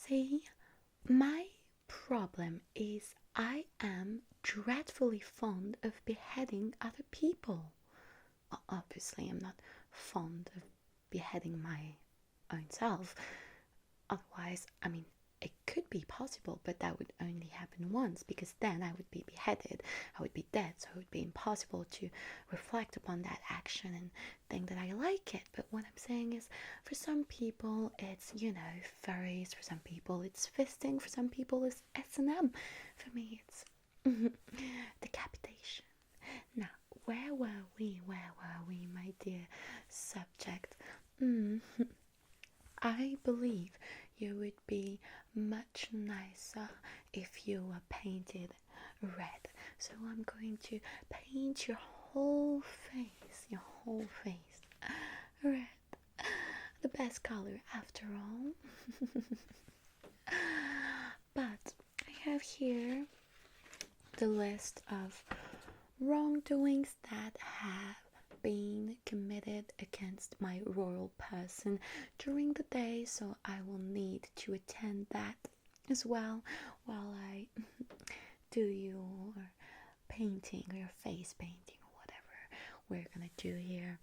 See, my problem is I am dreadfully fond of beheading other people. Well, obviously, I'm not fond of beheading my own self. Otherwise, I mean, it could be possible, but that would only happen once because then I would be beheaded, I would be dead, so it would be impossible to reflect upon that action and think that I like it. But what I'm saying is, for some people, it's, furries, for some people, it's fisting, for some people, it's S&M. For me, it's decapitation. Now, where were we? Where were we, my dear subject? I believe you would be much nicer if you were painted red. So I'm going to paint your whole face red. The best color after all. But I have here the list of wrongdoings that have been committed against my royal person during the day, so I will need to attend that as well while I do your painting or your face painting or whatever we're gonna do here.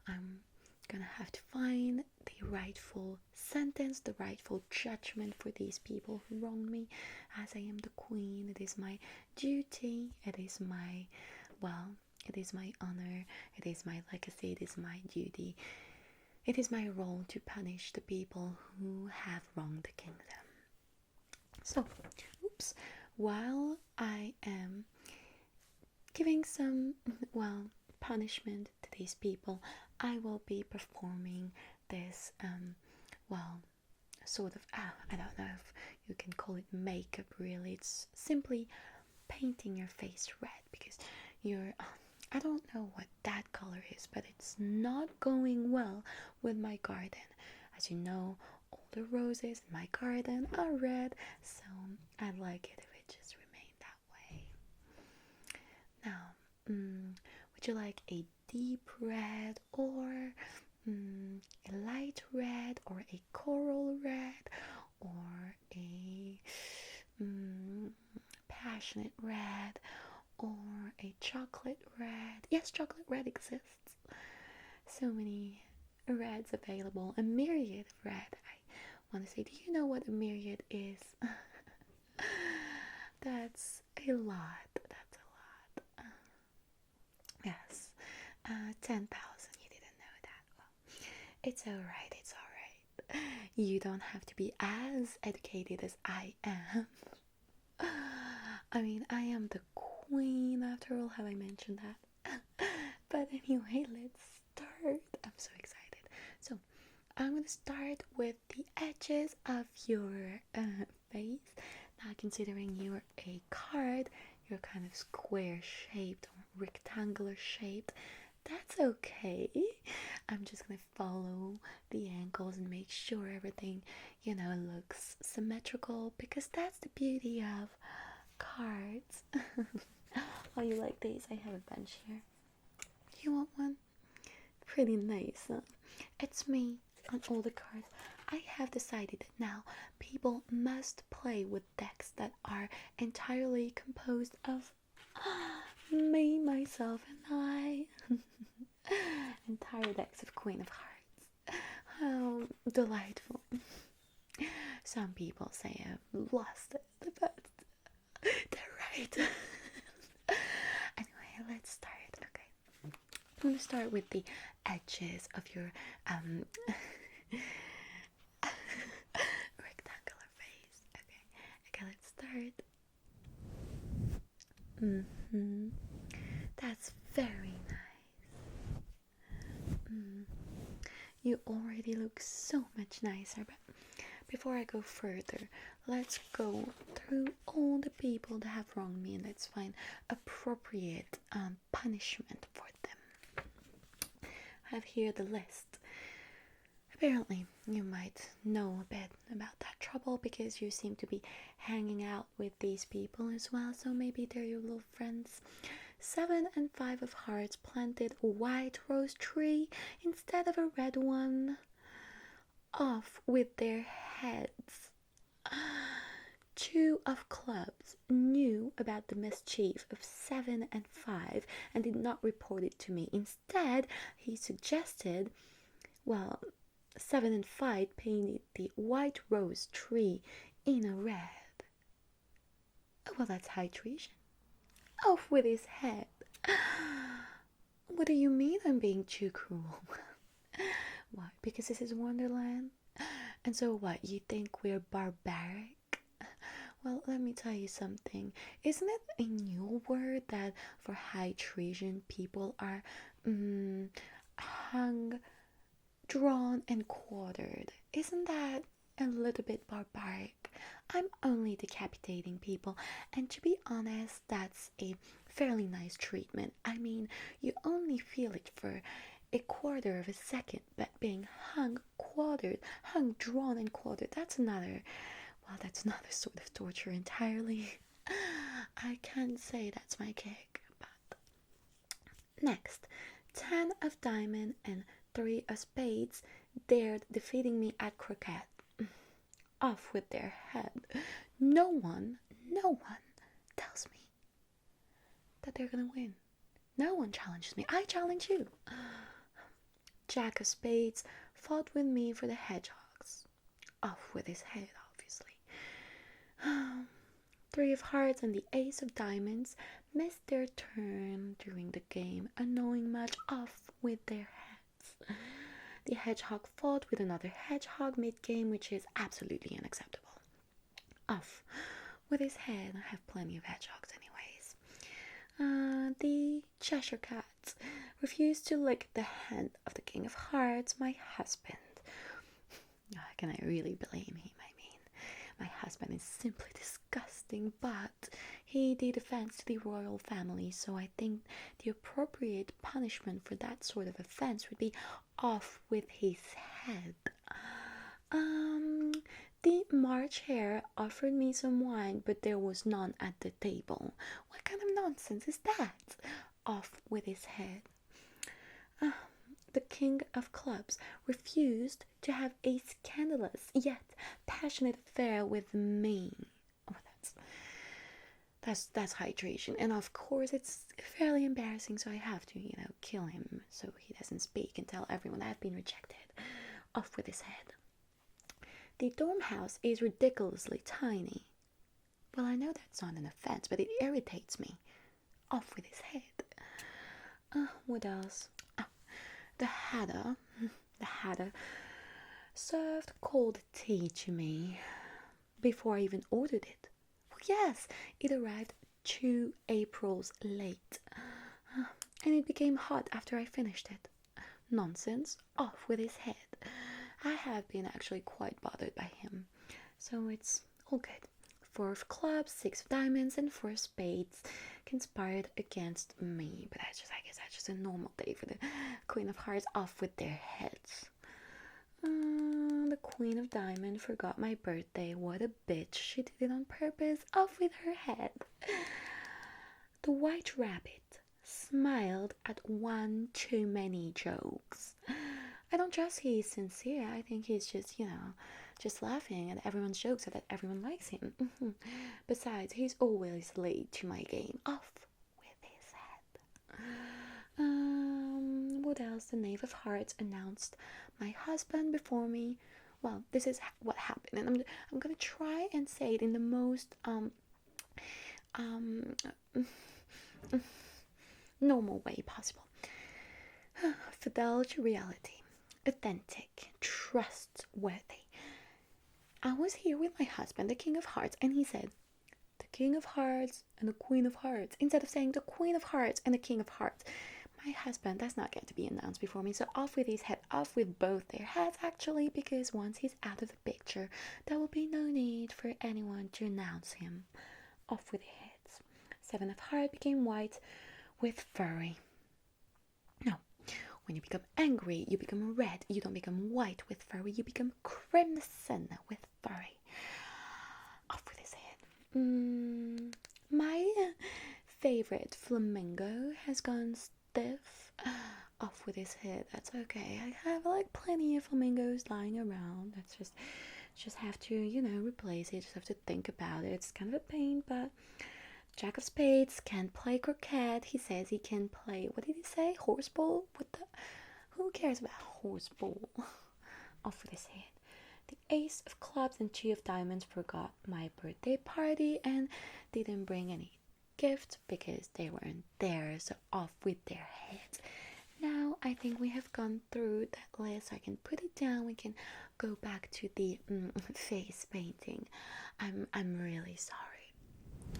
I'm gonna have to find the rightful sentence, the rightful judgment for these people who wronged me. As I am the queen, it is my duty, it is my honor, it is my legacy, it is my duty, it is my role to punish the people who have wronged the kingdom. So, while I am giving some, punishment to these people, I will be performing this, sort of, I don't know if you can call it makeup really. It's simply painting your face red because you're, I don't know what that color is, but it's not going well with my garden. As you know, all the roses in my garden are red, so I'd like it if it just remained that way. Now, would you like a deep red or a light red or a coral red or a passionate red or a chocolate red? Yes, chocolate red exists. So many reds available, a myriad of red. I want to say, do you know what a myriad is? That's a lot. That's a lot. Yes, 10,000. You didn't know that. Well, it's alright. It's alright. You don't have to be as educated as I am. I mean, I am the queen after all. Have I mentioned that? But anyway, let's start. I'm so excited. So, I'm gonna start with the edges of your face. Now, considering you're a card, you're kind of square shaped or rectangular shaped. That's okay. I'm just gonna follow the angles and make sure everything, looks symmetrical because that's the beauty of cards. Oh, you like these? I have a bunch here. Do you want one? Pretty nice, huh? It's me on all the cards. I have decided that now people must play with decks that are entirely composed of me, myself, and I. Entire decks of Queen of Hearts. How delightful. Some people say I've lost it, but they're right. Anyway, let's start. Okay. I'm going to start with the edges of your rectangular face. Okay, let's start. That's very nice. You already look so much nicer, but before I go further, let's go through all the people that have wronged me and let's find appropriate punishment for them. I have here the list. Apparently, you might know a bit about that trouble because you seem to be hanging out with these people as well, so maybe they're your little friends. 7 and 5 of hearts planted a white rose tree instead of a red one. off with their heads. Two of clubs knew about the mischief of 7 and 5 and did not report it to me. Instead, he suggested, well, 7 and 5 painted the white rose tree in a red. Oh, well, that's high treason. Off with his head. What do you mean I'm being too cruel? What, because this is Wonderland? And so what, you think we're barbaric? Well, let me tell you something. Isn't it a new word that for high treason people are hung, drawn, and quartered? Isn't that a little bit barbaric? I'm only decapitating people, and to be honest, that's a fairly nice treatment. I mean, you only feel it for a quarter of a second, but being hung, quartered, hung, drawn, and quartered, that's another sort of torture entirely. I can't say that's my kick, but next, 10 of diamond and 3 of spades dared defeating me at croquet. Off with their head. No one tells me that they're gonna win. No one challenges me. I challenge you. Jack of spades fought with me for the hedgehogs. Off with his head, obviously. 3 of hearts and the ace of diamonds missed their turn during the game, unknowing much. Off with their heads. The hedgehog fought with another hedgehog mid-game, which is absolutely unacceptable. Off with his head. I have plenty of hedgehogs anyways. The Cheshire Cat refused to lick the hand of the King of Hearts, my husband. Can I really blame him? I mean, my husband is simply disgusting, but he did offense to the royal family, so I think the appropriate punishment for that sort of offense would be off with his head. The March Hare offered me some wine, but there was none at the table. What kind of nonsense is that? Off with his head. The King of Clubs refused to have a scandalous yet passionate affair with me. Oh, that's hydration, and of course it's fairly embarrassing, so I have to, kill him so he doesn't speak and tell everyone I've been rejected. Off with his head. The dorm house is ridiculously tiny. Well, I know that's not an offense, but it irritates me. Off with his head. What else? The Hatter served cold tea to me before I even ordered it. Well, yes, it arrived 2 Aprils late, and it became hot after I finished it. Nonsense. Off with his head. I have been actually quite bothered by him, so it's all good. 4 of clubs, 6 of diamonds, and 4 of spades conspired against me. But I guess that's just a normal day for the Queen of Hearts. Off with their heads. The Queen of Diamond forgot my birthday. What a bitch. She did it on purpose. Off with her head. The White Rabbit smiled at one too many jokes. I don't trust he's sincere. I think he's just laughing at everyone's jokes so that everyone likes him. Besides, he's always late to my game. Off with his head. What else? The Knave of Hearts announced my husband before me. Well, this is what happened, and I'm gonna try and say it in the most normal way possible. Fidel to reality. Authentic, trustworthy. I was here with my husband, the King of Hearts, and he said, the King of Hearts and the Queen of Hearts, instead of saying the Queen of Hearts and the King of Hearts. My husband does not get to be announced before me, so off with his head, off with both their heads, actually, because once he's out of the picture, there will be no need for anyone to announce him. Off with their heads. 7 of Hearts became white with furry. No. When you become angry, you become red. You don't become white with furry. You become crimson with furry. Off with his head. My favorite flamingo has gone stiff. off with his head. That's okay. I have like plenty of flamingos lying around. That's just have to, replace it. Just have to think about it. It's kind of a pain, but Jack of Spades can't play croquet. He says he can play, what did he say? Horseball? Who cares about horseball? Off with his head. The Ace of Clubs and Two of Diamonds forgot my birthday party and didn't bring any gifts because they weren't there, so off with their heads. Now I think we have gone through that list. I can put it down. We can go back to the face painting. I'm really sorry.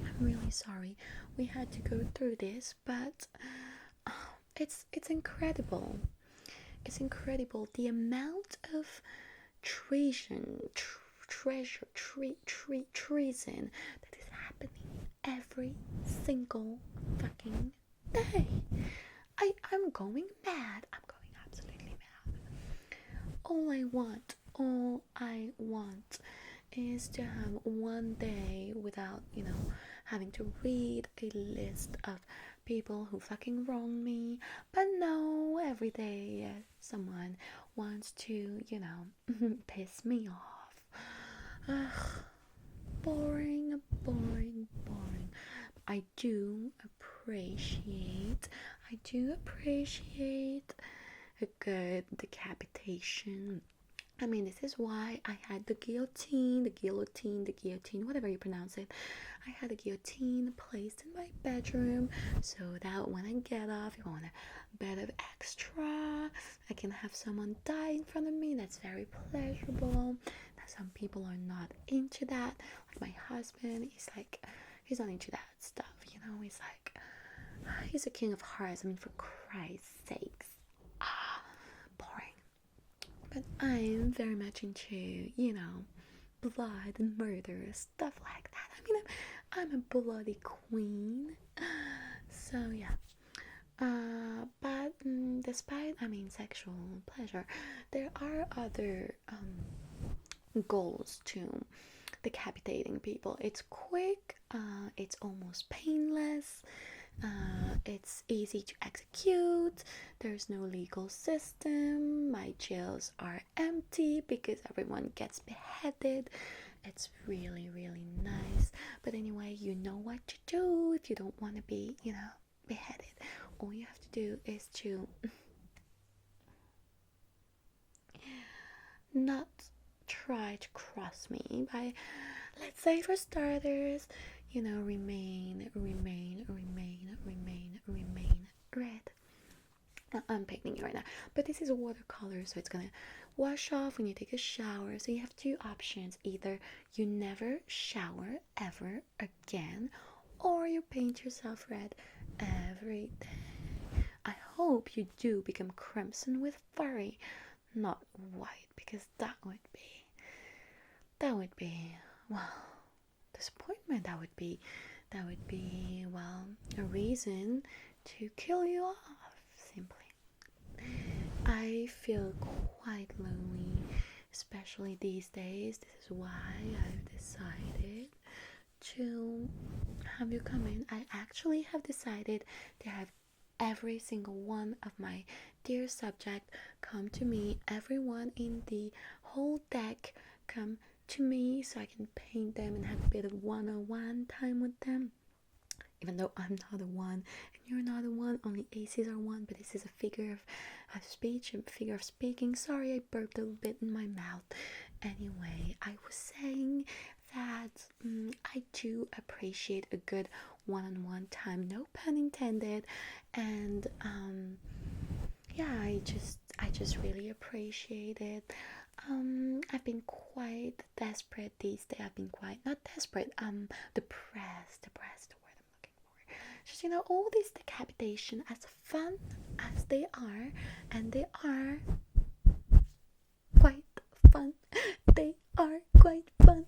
I'm really sorry we had to go through this, but it's incredible. It's incredible the amount of treason that is happening every single fucking day. I'm going mad. I'm going absolutely mad. All I want is to have one day without, having to read a list of people who fucking wronged me. But no, every day someone wants to, piss me off. Ugh, boring. I do appreciate a good decapitation. I mean, this is why I had the guillotine, whatever you pronounce it. I had a guillotine placed in my bedroom so that when I get off, if I want a bed of extra, I can have someone die in front of me. That's very pleasurable. Now, some people are not into that. Like my husband, he's not into that stuff, he's a king of hearts. I mean, for Christ's sakes. Boring. But I'm very much into, blood and murder, stuff like that. I mean, I'm a bloody queen. So, yeah. But despite, sexual pleasure, there are other goals to decapitating people. It's quick, it's almost painless, it's easy to execute, there's no legal system, my jails are empty because everyone gets beheaded. It's really, really nice. But anyway, you know what to do if you don't want to be, beheaded. All you have to do is to not try to cross me by, let's say for starters, remain red. I'm painting it right now, but this is a watercolor, so it's gonna wash off when you take a shower. So you have two options: either you never shower ever again, or you paint yourself red every day. I hope you do become crimson with furry, not white, because that would be, well, disappointment. That would be, well, a reason to kill you off, simply. I feel quite lonely, especially these days. This is why I've decided to have you come in. I actually have decided to have every single one of my dear subject come to me, everyone in the whole deck come to me, so I can paint them and have a bit of one-on-one time with them. Even though I'm not the one and you're not the one, only aces are one, but this is a figure of speech, a figure of speaking. Sorry, I burped a little bit in my mouth. Anyway, I was saying that I do appreciate a good one-on-one time, no pun intended, and yeah, I just really appreciate it. I've been quite desperate these days. I've been quite, not desperate, depressed, the word I'm looking for. Just, all this decapitation, as fun as they are, and they are quite fun. They are quite fun.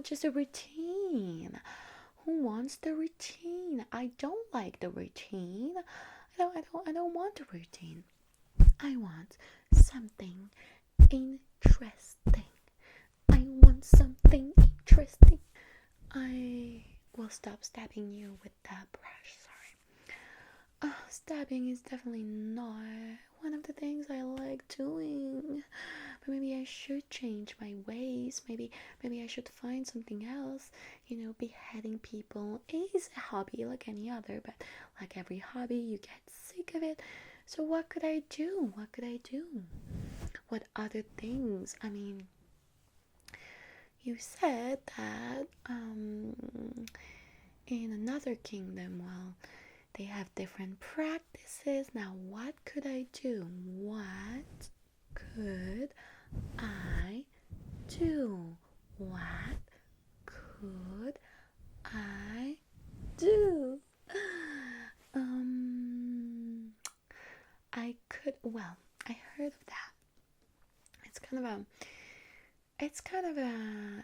Just a routine. Who wants the routine? I don't like the routine. I don't want a routine. I want something interesting. I will stop stabbing you with that brush. Sorry. stabbing is definitely not one of the things I like doing. But maybe I should change my ways. Maybe I should find something else. Beheading people is a hobby like any other, but like every hobby, you get sick of it. So what could I do? What could I do? What other things? I mean, you said that in another kingdom, well, they have different practices. Now, what could I do? What could I do? What could I do? I could, well, I heard of that. It's kind of a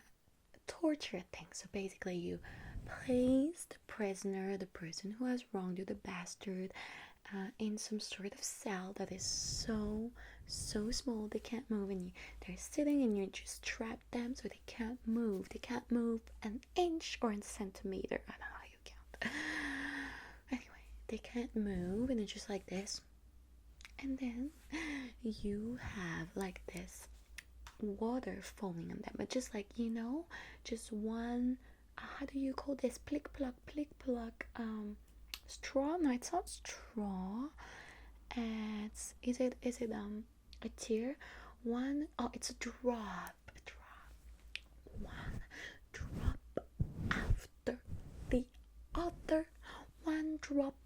torture thing. So basically, you place the prisoner, the person who has wronged you, the bastard, in some sort of cell that is so small they can't move, and they're sitting, and you just trap them so they can't move. They can't move an inch or a centimeter. I don't know how you count. Anyway, they can't move, and it's just like this. And then you have like this water falling on them, but just like just one, how do you call this, plick pluck straw? No, it's not straw. Is it a tear? It's a drop. One drop after the other. One drop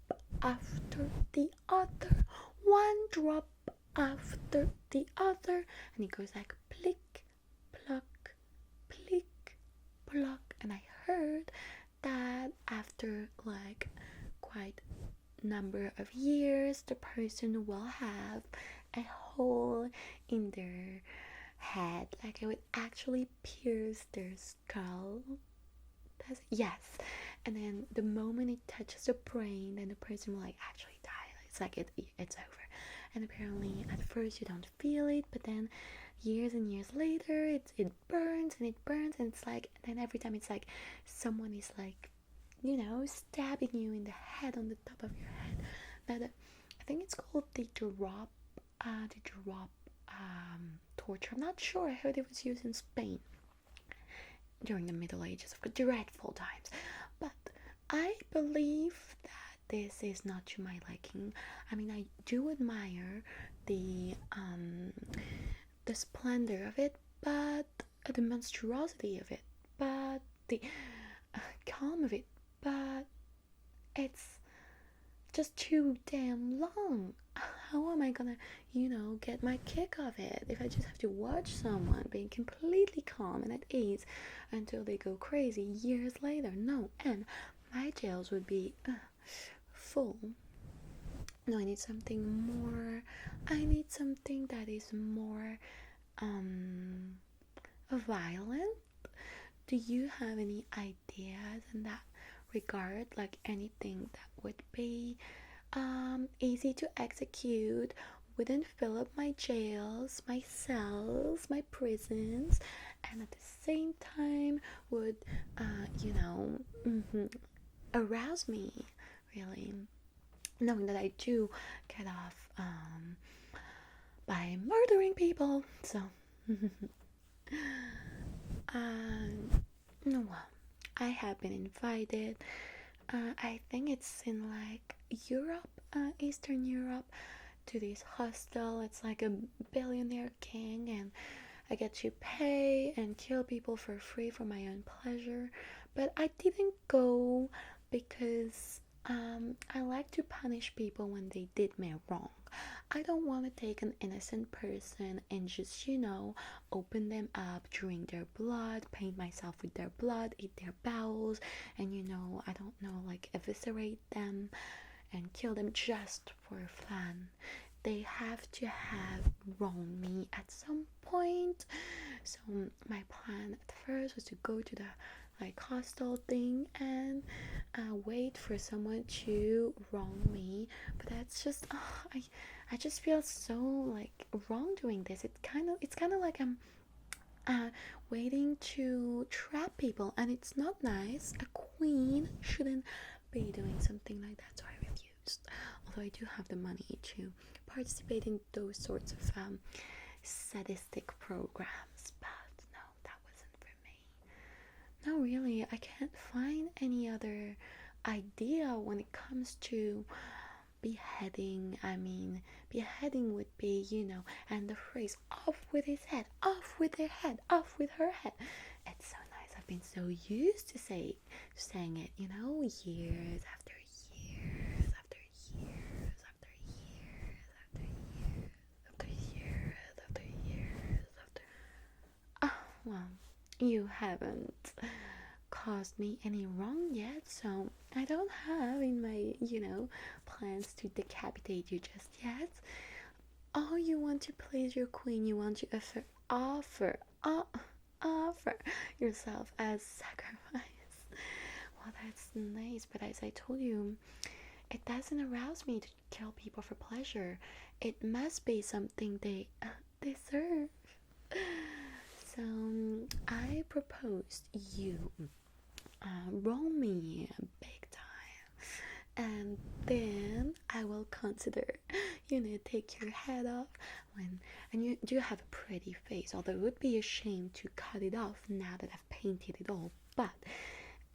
after the other. One drop after the other. And it goes like plick pluck, plick pluck. And I heard that after like quite number of years, the person will have a hole in their head, like it would actually pierce their skull. Yes. And then the moment it touches the brain, then the person will like actually die. It's like it's over. And apparently at first you don't feel it, but then years and years later it burns, and it's like, and then every time it's like someone is like stabbing you in the head, on the top of your head. Now I think it's called the drop torture. I'm not sure. I heard it was used in Spain during the Middle Ages, of dreadful times. But I believe that this is not to my liking. I mean, I do admire the splendor of it, but the monstrosity of it, but the calm of it, but it's just too damn long. How am I gonna, get my kick of it if I just have to watch someone being completely calm and at ease until they go crazy years later? No, and my jails would be full. No, I need something more. I need something that is more violent. Do you have any ideas in that regard? Like anything that would be easy to execute, wouldn't fill up my jails, my cells, my prisons, and at the same time would, arouse me, really, knowing that I do get off by murdering people. So, no, well, I have been invited. I think it's in like Europe, Eastern Europe, to this hostel. It's like a billionaire king, and I get to pay and kill people for free for my own pleasure. But I didn't go because I like to punish people when they did me wrong. I don't want to take an innocent person and just, open them up, drink their blood, paint myself with their blood, eat their bowels, and I don't know, like eviscerate them and kill them just for fun. They have to have wronged me at some point. So my plan at first was to go to the like hostel thing and wait for someone to wrong me, but that's just I just feel so like wrong doing this. It's kind of like I'm waiting to trap people, and it's not nice. A queen shouldn't be doing something like that, so I refused. although I do have the money to participate in those sorts of sadistic programs, but no, that wasn't for me. No, really, I can't find any other idea when it comes to beheading. I mean, beheading would be, and the phrase off with his head, off with their head, off with her head. It's so nice. I've been so used to saying it, years after years after years after years after years after years after years after. Oh, well, you haven't caused me any wrong yet, so I don't have in my, plans to decapitate you just yet. Oh, you want to please your queen, you want to offer yourself as sacrifice. Well, that's nice, but as I told you, it doesn't arouse me to kill people for pleasure. It must be something they deserve. So I proposed you roll me big time, and then I will consider, take your head off and you do have a pretty face, although it would be a shame to cut it off now that I've painted it all. But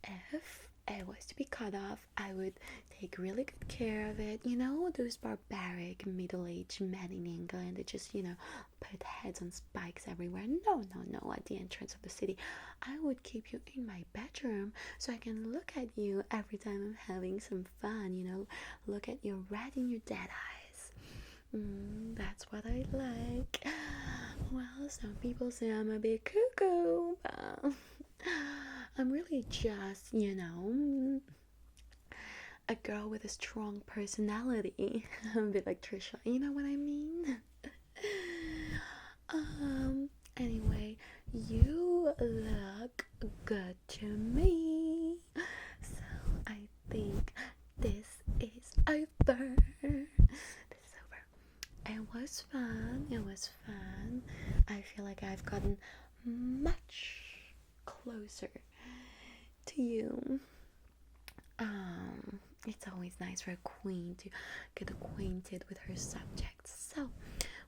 if it was to be cut off, I would take really good care of it. Those barbaric middle-aged men in England that just, put heads on spikes everywhere. No, at the entrance of the city. I would keep you in my bedroom so I can look at you every time I'm having some fun, look at you right in your dead eyes. That's what I like. Well, some people say I'm a bit cuckoo, but I'm really just, a girl with a strong personality. A bit like Trisha, you know what I mean? Anyway, you look good to me. So I think this is over. It was fun. I feel like I've gotten much closer to you. It's always nice for a queen to get acquainted with her subjects. So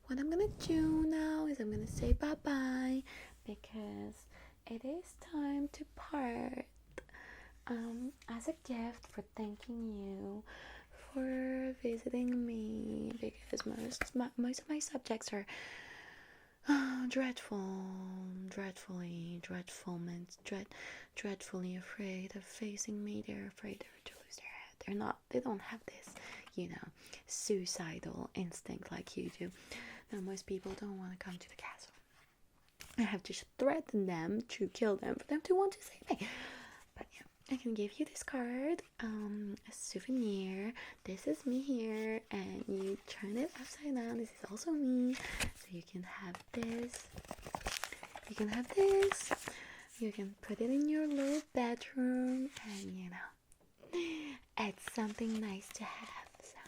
what I'm gonna do now is I'm gonna say bye-bye because it is time to part. As a gift for thanking you for visiting me, because most of my subjects are dreadfully afraid of facing me. They're afraid to lose their head. They don't have this, suicidal instinct like you do. Now, most people don't want to come to the castle. I have to threaten them to kill them for them to want to save me. But yeah, I can give you this card, a souvenir. This is me here, and you turn it upside down. This is also me, so you can have this. You can have this. You can put it in your little bedroom, and it's something nice to have. So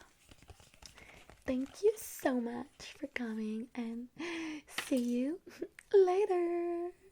thank you so much for coming, and see you later.